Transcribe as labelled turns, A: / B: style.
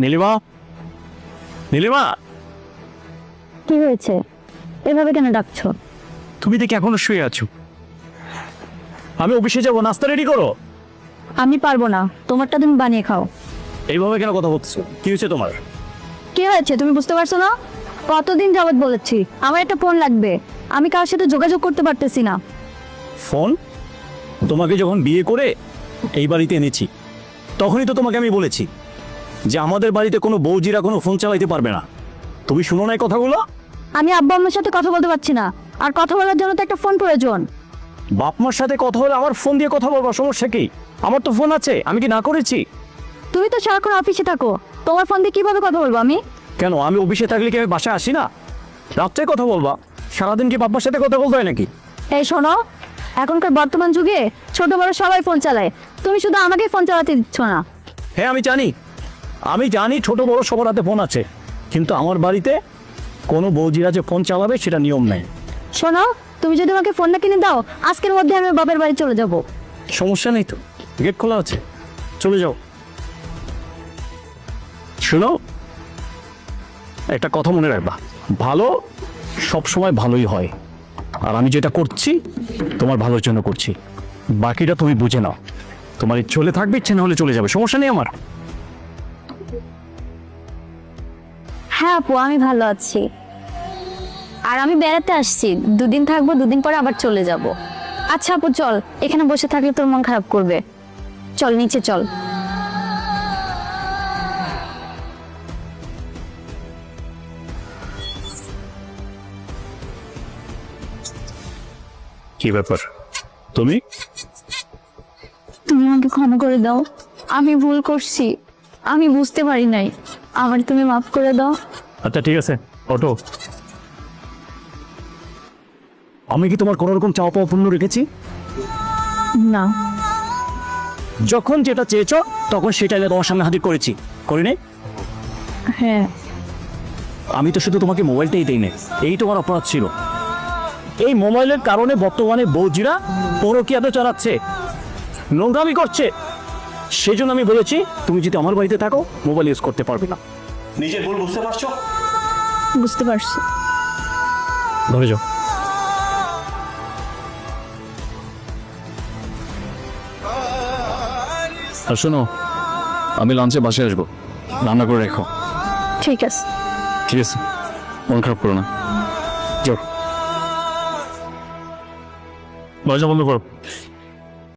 A: নীলিমা, নীলিমা,
B: কি হয়েছে? এভাবে কেন ডাকছো?
A: তুমি দেখি এখনো শুয়ে আছো। আমি অফিসে যাবো, নাস্তা রেডি করো।
B: আমি পারবো না, তোমারটা তুমি বানিয়ে খাও।
A: এইভাবে কেন কথা বলছো? কি হয়েছে তোমার?
B: কি হয়েছে তুমি বুঝতে পারছো না? কতদিন যাবত বলেছি আমার একটা ফোন লাগবে, আমি কারোর সাথে যোগাযোগ করতে পারতেছি না।
A: ফোন? তোমাকে যখন বিয়ে করে এই বাড়িতে এনেছি তখনই তো তোমাকে আমি বলেছি যে আমাদের বাড়িতে কোনো বৌজিরা কোনো ফোন চালাইতে পারবে না। তুমি শুনো না এই কথাগুলো?
B: আমি আব্বা আম্মার সাথে কথা বলতে পারছি না, আর কথা বলার জন্য তো একটা ফোন প্রয়োজন।
A: বাপ মার সাথে কথা হলে আমার ফোন দিয়ে কথা বলবো, সমস্যা কি? আমার তো ফোন আছে, আমি কি না করেছি?
B: তুমি তো সারাক্ষণ অফিসে থাকো, তোমার ফোন দিয়ে কিভাবে কথা বলবো আমি?
A: কেন, আমি অফিসে থাকলে কি আমি বাসায় আসি না? রাত্রে কথা বলবা, সারাদিন কি বাপ্পার সাথে কথা বলতে হয় নাকি?
B: এই শোনো, এখনকার বর্তমান যুগে ছোট বড় সবাই ফোন চালায়, তুমি শুধু আমাকে ফোন চালাতে দিচ্ছ না।
A: হ্যাঁ আমি জানি ছোট বড় সবার হাতে ফোন আছে, কিন্তু আমার বাড়িতে কোনো বৌজিরা যে ফোন চালাবে সেটা নিয়ম নেই।
B: শোনো, তুমি যদি আমাকে ফোন না কিনে দাও, আজকের মধ্যে আমি আমার বাপের বাড়ি চলে যাব।
A: সমস্যা নেই তো, গেট খোলা আছে, চলে যাও। শোনো, একটা কথা মনে রাখবা, ভালো সব সময় ভালোই হয়, আর আমি যেটা করছি তোমার ভালোর জন্য করছি, বাকিটা তুমি বুঝে নাও। তোমার চলে থাকবে, ইচ্ছে না হলে চলে যাবে, সমস্যা নেই আমার।
B: হ্যাঁ আপু, আমি ভালো আছি, আর আমি বেড়াতে আসছি, দুদিন থাকবো, দুদিন পরে আবার চলে যাব। আচ্ছা আপু চল, এখানে বসে থাকলে তোর মন খারাপ করবে, চল নিচে চল।
A: কি ব্যাপার তুমি?
B: তুমি আমাকে ক্ষমা করে দাও, আমি ভুল করছি, আমি বুঝতে পারি নাই, আমার তুমি মাফ করে দাও।
A: আচ্ছা ঠিক আছে, অটো। আমি কি তোমার কোনো রকম চাওয়া পাওয়া পূর্ণ রেখেছি?
B: না।
A: যখন যেটা চেয়েছ তখন সেটা এনে তোমার সামনে হাজির করেছি, করিনি?
B: হ্যাঁ।
A: আমি তো শুধু তোমাকে মোবাইলটাই দেই না, এই তোমার অপরাধ ছিল। এই মোবাইলের কারণে বর্তমানে বৌজিরা পরকীয়াতে চালাচ্ছে, নোংরামি করছে। সেই জন্য আমি বলেছি তুমি যদি আমার বাড়িতে থাকো মোবাইল ইউজ করতে পারবে না। নিজের ভুল বুঝতে পারছো?
B: বুঝতে পারছি।
A: ধরে যাও। আর শোনো, আমি লাঞ্চে বাসায় আসবো, রান্না করে রেখো।
B: ঠিক আছে।
A: ঠিক আছে, মন খারাপ করো না। যাও, দরজা বন্ধ করো।